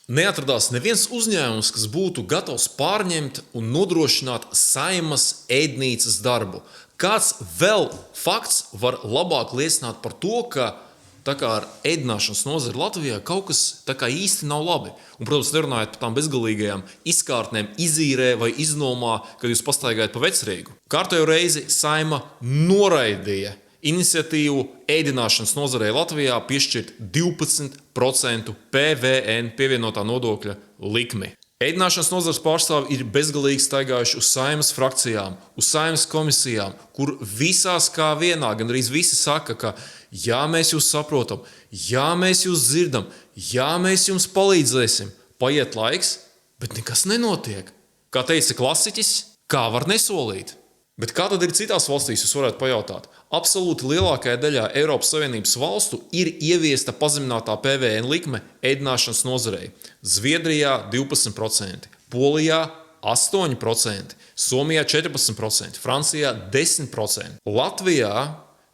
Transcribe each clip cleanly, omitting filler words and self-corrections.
Neatradās neviens uzņēmums, kas būtu gatavs pārņemt un nodrošināt Saeimas ēdnīcas darbu. Kāds vēl fakts var labāk liecināt par to, ka tā kā ar ēdināšanas nozari Latvijā kaut kas tā kā īsti nav labi. Un, protams, nerunājot par tām bezgalīgajām izkārtnēm izīrē vai iznomā, kad jūs pastaigājat pa Vecrīgu. Kārtējo reizi Saeima noraidīja iniciatīvu ēdināšanas nozarei Latvijā piešķirt 12% PVN pievienotā nodokļa likmi. Ēdināšanas nozares pārstāvji ir bezgalīgi staigājuši uz Saeimas frakcijām, uz Saeimas komisijām, kur visās kā vienā, gan arī visi saka, ka jā, mēs jūs saprotam, jā, mēs jūs dzirdam, jā, mēs jums palīdzēsim. Paiet laiks, bet nekas nenotiek. Kā teica klasiķis, kā var nesolīt? Bet kā tad ir citās valstīs, jūs varētu pajautāt? Absolūti lielākajā daļā Eiropas Savienības valstu ir ieviesta pazeminātā PVN likme ēdināšanas nozarei. Zviedrijā 12%, Polijā 8%, Somijā 14%, Francijā 10%. Latvijā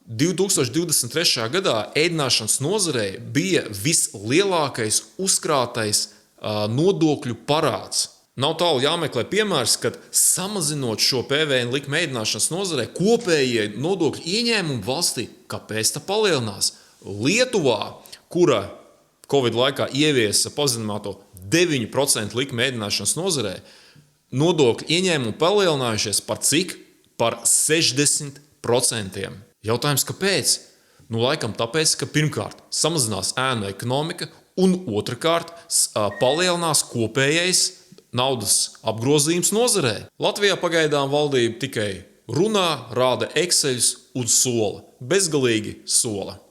2023. gadā ēdināšanas nozarei bija vislielākais uzkrātais nodokļu parāds. Nav tālu jāmeklē piemērs, kad samazinot šo PVN likmi ēdināšanas nozarē, kopējie nodokļu ieņēmumi valstī, kāpēc tā palielinās? Lietuvā, kura Covid laikā ieviesa pazemināto 9% likmi ēdināšanas nozarē, nodokļu ieņēmumi palielinājušies par cik? Par 60%. Jautājums, kāpēc? Laikam tāpēc, ka pirmkārt samazinās ēnu ekonomika un otrkārt palielinās kopējais naudas apgrozījums nozarē. Latvijā pagaidām valdība tikai runā, rāda Exceļus un sola. Bezgalīgi sola.